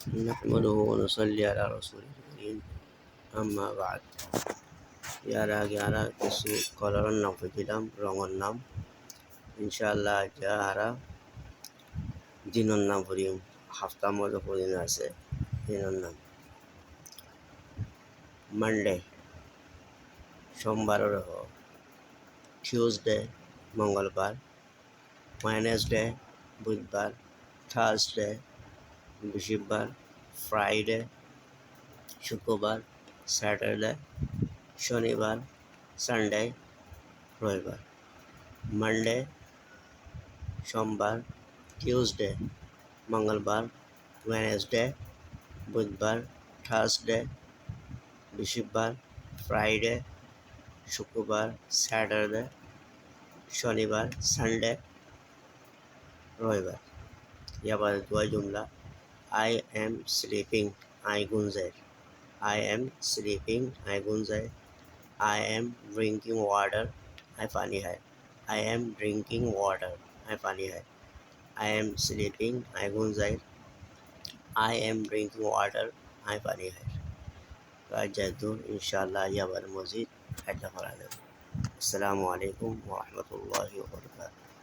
نحمده ونصلي على رسوله الكريم أما بعد ইয়ার আগে আরা কিছু কলরের নাম দিলাম রঙের নাম ইনশাআল্লাহ যারা দিনের নাম পড়িম হাফতার মধ্যে পড়িন আছে দিনের নাম মানডে সোমবারের টিউসডে মঙ্গলবার ওয়েডনেসডে বুধবার থার্সডে বৃহস্পতিবার ফ্রাইডে শুক্রবার স্যাটারডে শনিবার সানডে রবিবার মানডে সোমবার টিউসডে মঙ্গলবার ওয়েডনেসডে বুধবার থার্সডে বৃহস্পতিবার ফ্রাইডে শুক্রবার স্যাটারডে শনিবার সানডে রবিবার ইয়াবার দুয়া জুমলা I am sleeping I Guntur I am sleeping I Guntur I am drinking water I पानी है I am drinking water I पानी है I am sleeping I Guntur I am drinking water I पानी है तो आज जरूर इंशाल्लाह यह बार मज़ीद ऐसा करा दें। अस्सलामु अलैकुम व रहमतुल्लाहि व बरकातुहू।